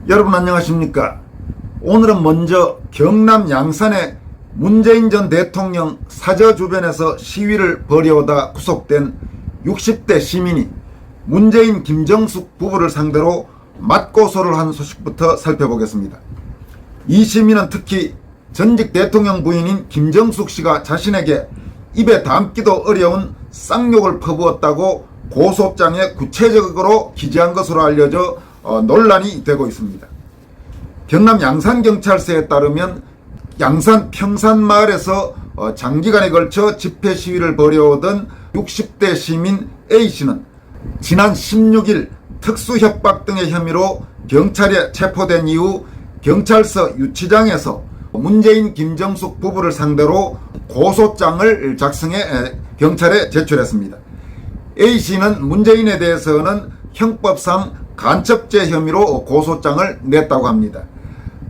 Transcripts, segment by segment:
여러분 안녕하십니까? 오늘은 먼저 경남 양산의 문재인 전 대통령 사저 주변에서 시위를 벌여오다 구속된 60대 시민이 문재인 김정숙 부부를 상대로 맞고소를 한 소식부터 살펴보겠습니다. 이 시민은 특히 전직 대통령 부인인 김정숙 씨가 자신에게 입에 담기도 어려운 쌍욕을 퍼부었다고 고소장에 구체적으로 기재한 것으로 알려져 논란이 되고 있습니다. 경남 양산경찰서에 따르면 양산 평산마을에서 장기간에 걸쳐 집회 시위를 벌여오던 60대 시민 A씨는 지난 16일 특수협박 등의 혐의로 경찰에 체포된 이후 경찰서 유치장에서 문재인 김정숙 부부를 상대로 고소장을 작성해 경찰에 제출했습니다. A씨는 문재인에 대해서는 형법상 간첩죄 혐의로 고소장을 냈다고 합니다.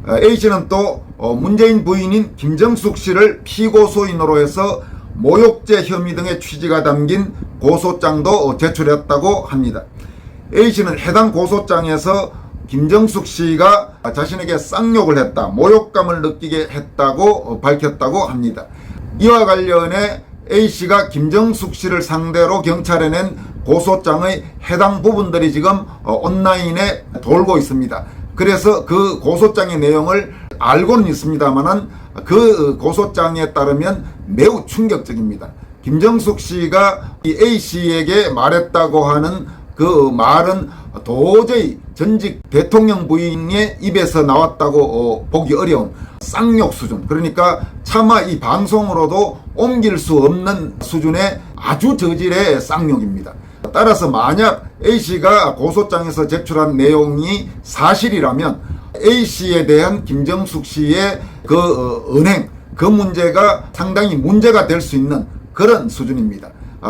A씨는 또 문재인 부인인 김정숙 씨를 피고소인으로 해서 모욕죄 혐의 등의 취지가 담긴 고소장도 제출했다고 합니다. A씨는 해당 고소장에서 김정숙 씨가 자신에게 쌍욕을 했다, 모욕감을 느끼게 했다고 밝혔다고 합니다. 이와 관련해 A씨가 김정숙 씨를 상대로 경찰에 낸 고소장의 해당 부분들이 지금 온라인에 돌고 있습니다. 그래서 그 고소장의 내용을 알고는 있습니다만은 그 고소장에 따르면 매우 충격적입니다. 김정숙 씨가 이 A씨에게 말했다고 하는 그 말은 도저히 전직 대통령 부인의 입에서 나왔다고 보기 어려운 쌍욕 수준, 그러니까 차마 이 방송으로도 옮길 수 없는 수준의 아주 저질의 쌍욕입니다. 따라서 만약 A씨가 고소장에서 제출한 내용이 사실이라면 A씨에 대한 김정숙 씨의 그 은행, 그 문제가 상당히 문제가 될 수 있는 그런 수준입니다.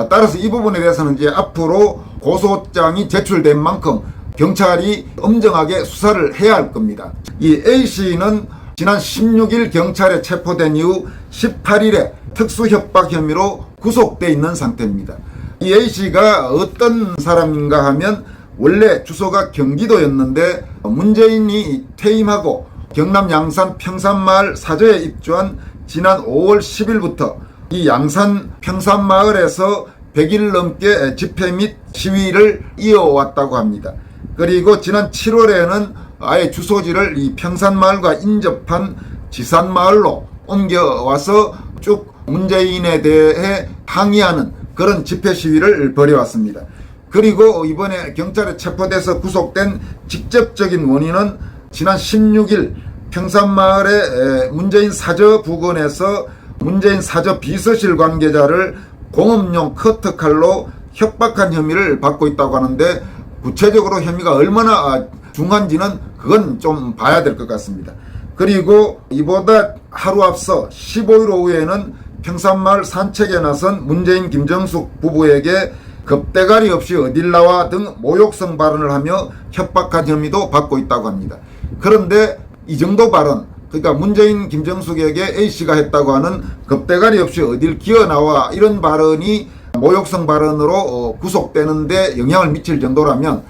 따라서 이 부분에 대해서는 이제 앞으로 고소장이 제출된 만큼 경찰이 엄정하게 수사를 해야 할 겁니다. 이 A씨는 지난 16일 경찰에 체포된 이후 18일에 특수협박 혐의로 구속돼 있는 상태입니다. 이 A씨가 어떤 사람인가 하면 원래 주소가 경기도였는데 문재인이 퇴임하고 경남 양산 평산마을 사저에 입주한 지난 5월 10일부터 이 양산 평산마을에서 100일 넘게 집회 및 시위를 이어왔다고 합니다. 그리고 지난 7월에는 아예 주소지를 이 평산마을과 인접한 지산마을로 옮겨와서 쭉 문재인에 대해 항의하는 그런 집회 시위를 벌여왔습니다. 그리고 이번에 경찰에 체포돼서 구속된 직접적인 원인은 지난 16일 평산마을의 문재인 사저 부근에서 문재인 사저 비서실 관계자를 공업용 커터칼로 협박한 혐의를 받고 있다고 하는데 구체적으로 혐의가 얼마나 중한지는 그건 좀 봐야 될 것 같습니다. 그리고 이보다 하루 앞서 15일 오후에는 평산마을 산책에 나선 문재인 김정숙 부부에게 겁대가리 없이 어딜 나와 등 모욕성 발언을 하며 협박한 혐의도 받고 있다고 합니다. 그런데 이 정도 발언, 그러니까 문재인 김정숙에게 A씨가 했다고 하는 겁대가리 없이 어딜 기어나와 이런 발언이 모욕성 발언으로 구속되는데 영향을 미칠 정도라면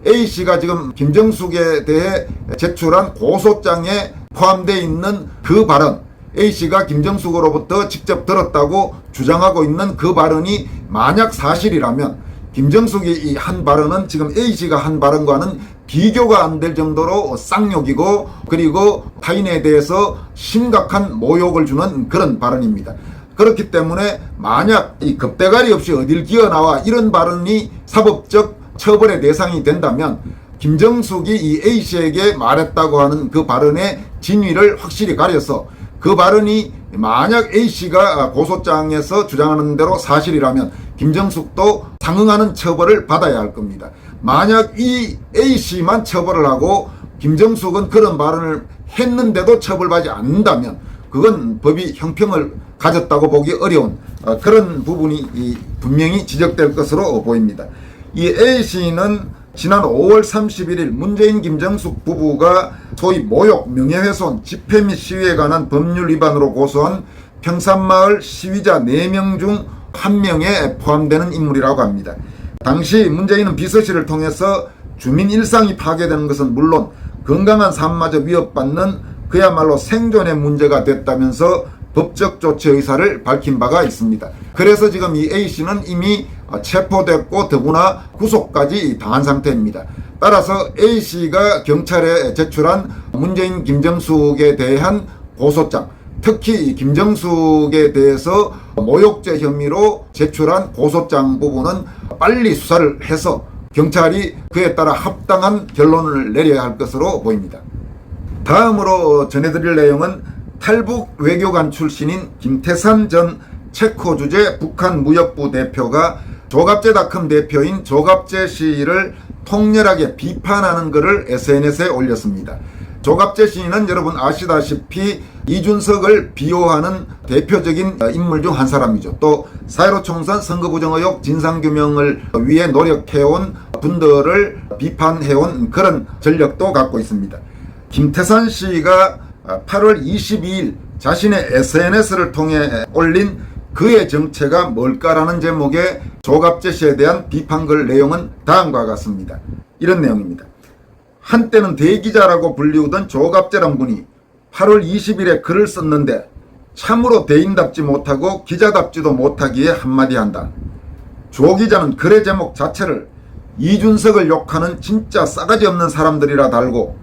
A씨가 지금 김정숙에 대해 제출한 고소장에 포함되어 있는 그 발언, A씨가 김정숙으로부터 직접 들었다고 주장하고 있는 그 발언이 만약 사실이라면 김정숙이 이 한 발언은 지금 A씨가 한 발언과는 비교가 안 될 정도로 쌍욕이고 그리고 타인에 대해서 심각한 모욕을 주는 그런 발언입니다. 그렇기 때문에 만약 이 겁대가리 없이 어딜 기어나와 이런 발언이 사법적 처벌의 대상이 된다면 김정숙이 이 A씨에게 말했다고 하는 그 발언의 진위를 확실히 가려서 그 발언이 만약 A씨가 고소장에서 주장하는 대로 사실이라면 김정숙도 상응하는 처벌을 받아야 할 겁니다. 만약 이 A씨만 처벌을 하고 김정숙은 그런 발언을 했는데도 처벌받지 않는다면 그건 법이 형평을 가졌다고 보기 어려운 그런 부분이 분명히 지적될 것으로 보입니다. 이 A씨는 지난 5월 31일 문재인 김정숙 부부가 소위 모욕, 명예훼손, 집회 및 시위에 관한 법률 위반으로 고소한 평산마을 시위자 4명 중 1명에 포함되는 인물이라고 합니다. 당시 문재인은 비서실을 통해서 주민 일상이 파괴되는 것은 물론 건강한 삶마저 위협받는 그야말로 생존의 문제가 됐다면서 법적 조치 의사를 밝힌 바가 있습니다. 그래서 지금 이 A씨는 이미 체포됐고 더구나 구속까지 당한 상태입니다. 따라서 A씨가 경찰에 제출한 문재인 김정숙에 대한 고소장, 특히 김정숙에 대해서 모욕죄 혐의로 제출한 고소장 부분은 빨리 수사를 해서 경찰이 그에 따라 합당한 결론을 내려야 할 것으로 보입니다. 다음으로 전해드릴 내용은 탈북 외교관 출신인 김태산 전 체코 주재 북한 무역부 대표가 조갑제닷컴 대표인 조갑제 씨를 통렬하게 비판하는 글을 SNS에 올렸습니다. 조갑제 씨는 여러분 아시다시피 이준석을 비호하는 대표적인 인물 중 한 사람이죠. 또 4.15 총선 선거부정 의혹 진상규명을 위해 노력해온 분들을 비판해온 그런 전력도 갖고 있습니다. 김태산 씨가 8월 22일 자신의 SNS를 통해 올린 그의 정체가 뭘까라는 제목의 조갑제 씨에 대한 비판글 내용은 다음과 같습니다. 이런 내용입니다. 한때는 대기자라고 불리우던 조갑제란 분이 8월 20일에 글을 썼는데 참으로 대인답지 못하고 기자답지도 못하기에 한마디 한다. 조 기자는 글의 제목 자체를 이준석을 욕하는 진짜 싸가지 없는 사람들이라 달고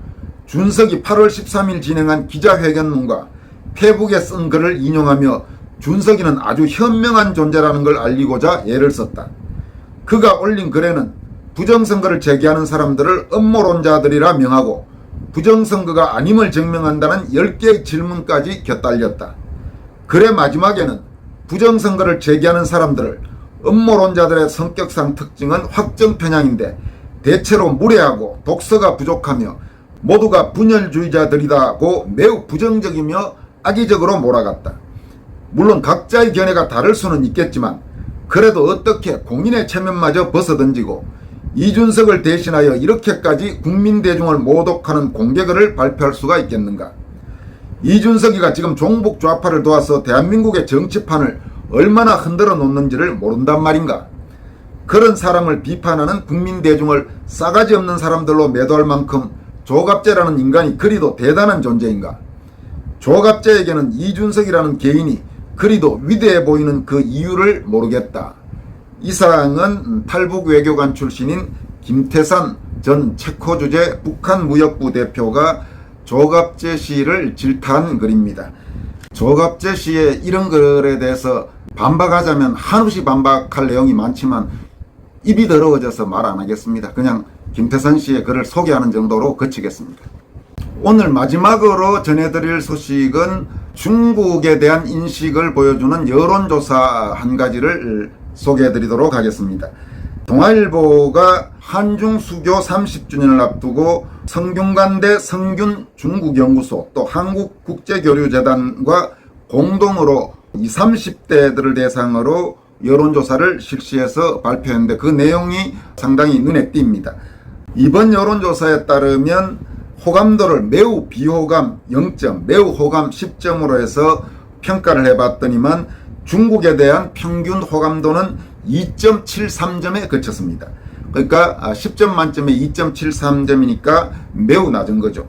준석이 8월 13일 진행한 기자회견문과 페북에 쓴 글을 인용하며 준석이는 아주 현명한 존재라는 걸 알리고자 예를 썼다. 그가 올린 글에는 부정선거를 제기하는 사람들을 음모론자들이라 명하고 부정선거가 아님을 증명한다는 10개의 질문까지 곁달렸다. 글의 마지막에는 부정선거를 제기하는 사람들을 음모론자들의 성격상 특징은 확정 편향인데 대체로 무례하고 독서가 부족하며 모두가 분열주의자들이다고 매우 부정적이며 악의적으로 몰아갔다. 물론 각자의 견해가 다를 수는 있겠지만 그래도 어떻게 공인의 체면마저 벗어던지고 이준석을 대신하여 이렇게까지 국민 대중을 모독하는 공개글을 발표할 수가 있겠는가. 이준석이가 지금 종북 좌파를 도와서 대한민국의 정치판을 얼마나 흔들어 놓는지를 모른단 말인가. 그런 사람을 비판하는 국민 대중을 싸가지 없는 사람들로 매도할 만큼 조갑제라는 인간이 그리도 대단한 존재인가. 조갑제에게는 이준석이라는 개인이 그리도 위대해 보이는 그 이유를 모르겠다. 이상은 탈북 외교관 출신인 김태산 전 체코 주재 북한 무역부 대표가 조갑제 씨를 질타한 글입니다. 조갑제 씨의 이런 글에 대해서 반박하자면 한없이 반박할 내용이 많지만 입이 더러워져서 말 안 하겠습니다. 그냥 김태산 씨의 글을 소개하는 정도로 그치겠습니다. 오늘 마지막으로 전해드릴 소식은 중국에 대한 인식을 보여주는 여론조사 한 가지를 소개해드리도록 하겠습니다. 동아일보가 한중수교 30주년을 앞두고 성균관대 성균 중국연구소 또 한국국제교류재단과 공동으로 20, 30대들을 대상으로 여론조사를 실시해서 발표했는데 그 내용이 상당히 눈에 띕니다. 이번 여론조사에 따르면 호감도를 매우 비호감 0점, 매우 호감 10점으로 해서 평가를 해봤더니만 중국에 대한 평균 호감도는 2.73점에 그쳤습니다. 그러니까 10점 만점에 2.73점이니까 매우 낮은 거죠.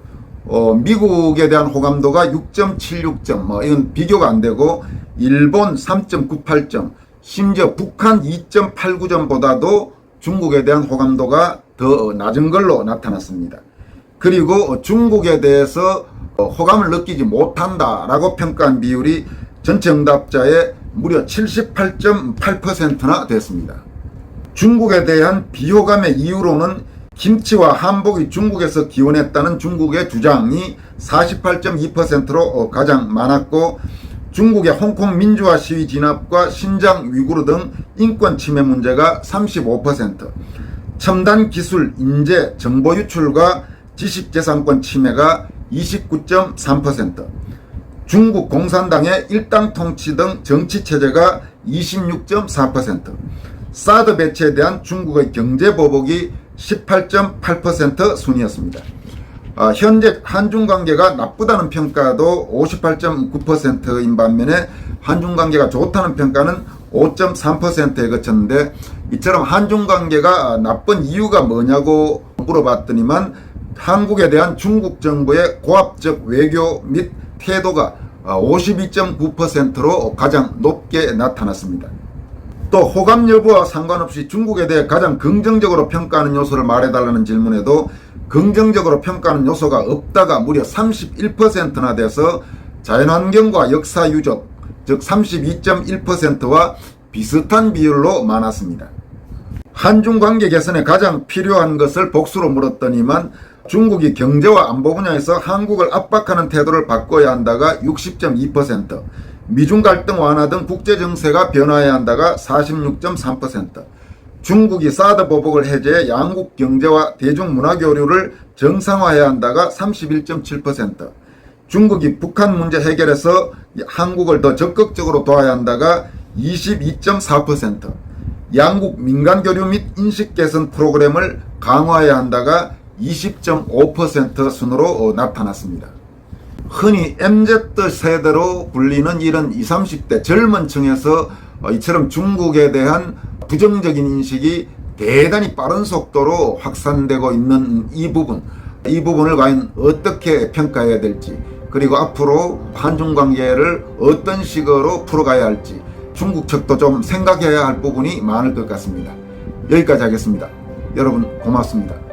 미국에 대한 호감도가 6.76점, 이건 비교가 안 되고 일본 3.98점, 심지어 북한 2.89점보다도 중국에 대한 호감도가 더 낮은 걸로 나타났습니다. 그리고 중국에 대해서 호감을 느끼지 못한다라고 평가한 비율이 전체 응답자의 무려 78.8%나 됐습니다. 중국에 대한 비호감의 이유로는 김치와 한복이 중국에서 기원했다는 중국의 주장이 48.2%로 가장 많았고 중국의 홍콩 민주화 시위 진압과 신장 위구르 등 인권 침해 문제가 35%, 첨단 기술, 인재, 정보 유출과 지식재산권 침해가 29.3%, 중국 공산당의 일당 통치 등 정치체제가 26.4%, 사드 배치에 대한 중국의 경제보복이 18.8% 순이었습니다. 현재 한중관계가 나쁘다는 평가도 58.9%인 반면에 한중관계가 좋다는 평가는 5.3%에 그쳤는데 이처럼 한중관계가 나쁜 이유가 뭐냐고 물어봤더니만 한국에 대한 중국 정부의 고압적 외교 및 태도가 52.9%로 가장 높게 나타났습니다. 또 호감 여부와 상관없이 중국에 대해 가장 긍정적으로 평가하는 요소를 말해달라는 질문에도 긍정적으로 평가하는 요소가 없다가 무려 31%나 돼서 자연환경과 역사 유적, 즉 32.1%와 비슷한 비율로 많았습니다. 한중 관계 개선에 가장 필요한 것을 복수로 물었더니만 중국이 경제와 안보 분야에서 한국을 압박하는 태도를 바꿔야 한다가 60.2%, 미중 갈등 완화 등 국제 정세가 변화해야 한다가 46.3%, 중국이 사드 보복을 해제해 양국 경제와 대중문화 교류를 정상화해야 한다가 31.7%, 중국이 북한 문제 해결에서 한국을 더 적극적으로 도와야 한다가 22.4%, 양국 민간 교류 및 인식 개선 프로그램을 강화해야 한다가 20.5% 순으로 나타났습니다. 흔히 MZ세대로 불리는 이런 20, 30대 젊은 층에서 이처럼 중국에 대한 부정적인 인식이 대단히 빠른 속도로 확산되고 있는 이 부분을 과연 어떻게 평가해야 될지, 그리고 앞으로 한중 관계를 어떤 식으로 풀어가야 할지 중국 측도 좀 생각해야 할 부분이 많을 것 같습니다. 여기까지 하겠습니다. 여러분 고맙습니다.